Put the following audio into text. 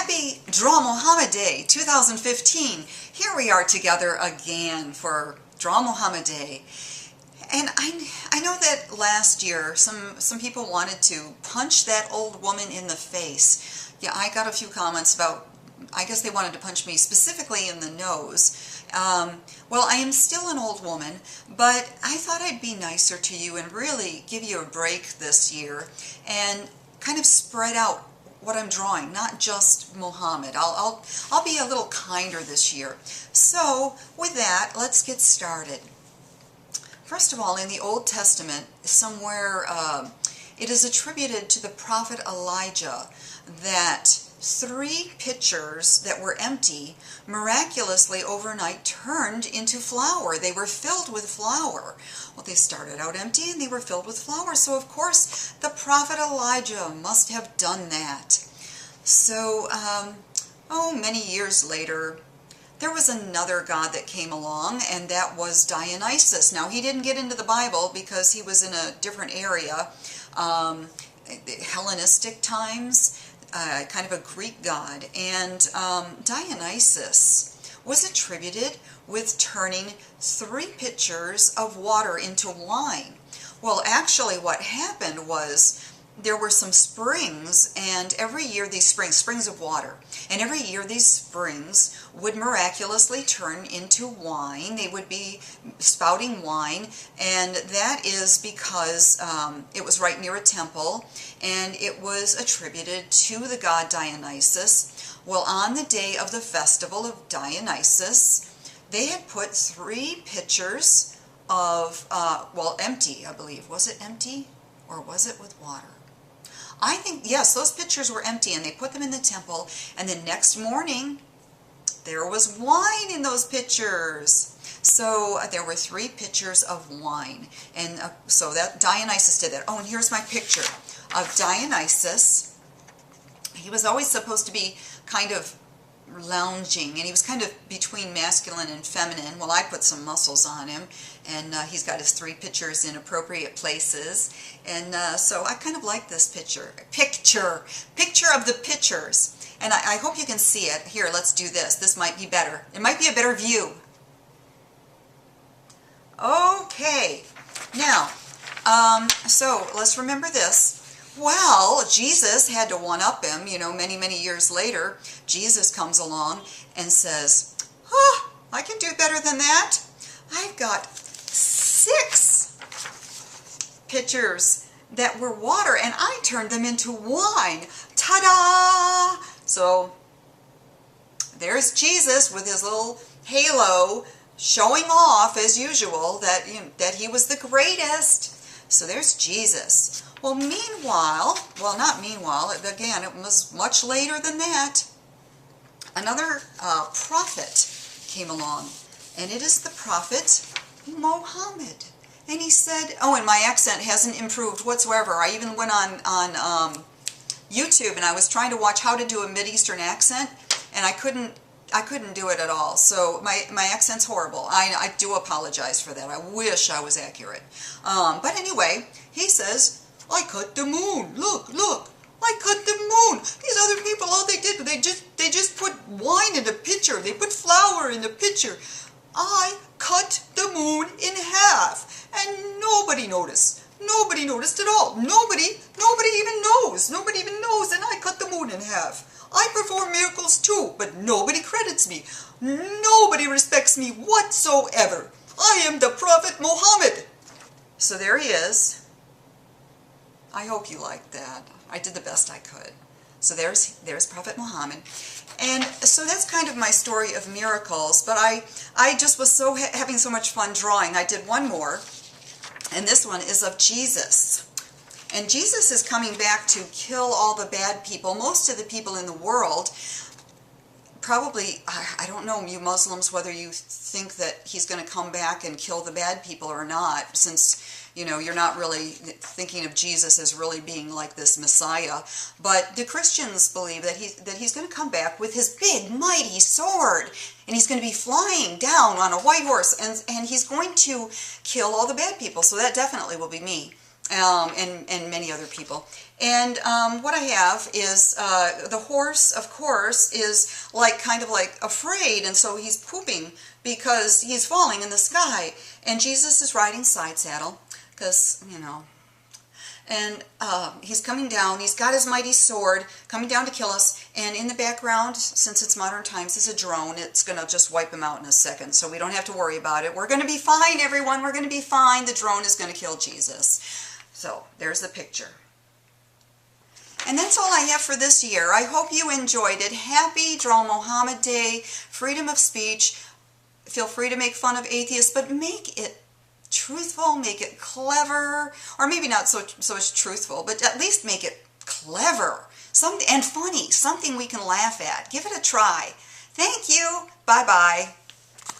Happy Draw Muhammad Day 2015. Here we are together again for Draw Muhammad Day. And I know that last year some people wanted to punch that old woman in the face. Yeah, I got a few comments about, I guess they wanted to punch me specifically in the nose. Well, I am still an old woman, but I thought I'd be nicer to you and really give you a break this year and kind of spread out what I'm drawing, not just Muhammad. I'll be a little kinder this year. So with that, let's get started. First of all, in the Old Testament, somewhere it is attributed to the prophet Elijah that 3 pitchers that were empty miraculously overnight turned into flour. They were filled with flour. Well, they started out empty and they were filled with flour. So, of course, the prophet Elijah must have done that. So, many years later, there was another god that came along, and that was Dionysus. Now, he didn't get into the Bible because he was in a different area, Hellenistic times, kind of a Greek god. And Dionysus was attributed with turning 3 pitchers of water into wine. Well, actually what happened was there were some springs, and every year these springs of water, and every year these springs would miraculously turn into wine. They would be spouting wine, and that is because it was right near a temple, and it was attributed to the god Dionysus. Well, on the day of the festival of Dionysus, they had put 3 pitchers of, empty, I believe. Was it empty, or was it with water? I think, yes, those pitchers were empty, and they put them in the temple, and the next morning, there was wine in those pitchers. So there were 3 pitchers of wine, and so that Dionysus did that. Oh, and here's my picture of Dionysus. He was always supposed to be kind of lounging, and he was kind of between masculine and feminine. Well, I put some muscles on him, and he's got his 3 pitchers in appropriate places, and so I kind of like this picture of the pitchers, and I hope you can see it. Here, let's do this. This might be better. It might be a better view. Okay, now, so let's remember this. Well, Jesus had to one-up him, many years later. Jesus comes along and says, I can do better than that. I've got 6 pitchers that were water, and I turned them into wine. Ta-da! So, there's Jesus with his little halo showing off, as usual, that he was the greatest. So there's Jesus. Well, not meanwhile, again, it was much later than that. Another prophet came along, and it is the prophet Muhammad. And he said, and my accent hasn't improved whatsoever. I even went on YouTube, and I was trying to watch how to do a Mideastern accent, and I couldn't do it at all. So my accent's horrible. I do apologize for that. I wish I was accurate. But anyway, he says, I cut the moon. Look, I cut the moon. These other people, all they did, they just put wine in a pitcher. They put flour in a pitcher. I cut the moon in half, and nobody noticed. Nobody noticed at all. Nobody even knows. Nobody even knows, and I cut the moon in half. I perform miracles too, but nobody credits me. Nobody respects me whatsoever. I am the Prophet Muhammad. So there he is. I hope you liked that. I did the best I could. So there's Prophet Muhammad. And so that's kind of my story of miracles, but I just was having so much fun drawing. I did one more, and this one is of Jesus. And Jesus is coming back to kill all the bad people. Most of the people in the world, probably, I don't know, you Muslims, whether you think that he's going to come back and kill the bad people or not, since you're not really thinking of Jesus as really being like this Messiah. But the Christians believe that he's going to come back with his big, mighty sword, and he's going to be flying down on a white horse, and he's going to kill all the bad people. So that definitely will be me. and many other people. And what I have is the horse, of course, is like kind of like afraid, and so he's pooping because he's falling in the sky. And Jesus is riding side saddle because, you know, and he's coming down. He's got his mighty sword coming down to kill us. And in the background, since it's modern times, is a drone. It's going to just wipe him out in a second, so we don't have to worry about it. We're going to be fine, everyone. We're going to be fine. The drone is going to kill Jesus. So there's the picture. And that's all I have for this year. I hope you enjoyed it. Happy Jalal Muhammad Day, freedom of speech. Feel free to make fun of atheists, but make it truthful, make it clever, or maybe not so much truthful, but at least make it clever, something and funny, something we can laugh at. Give it a try. Thank you. Bye-bye.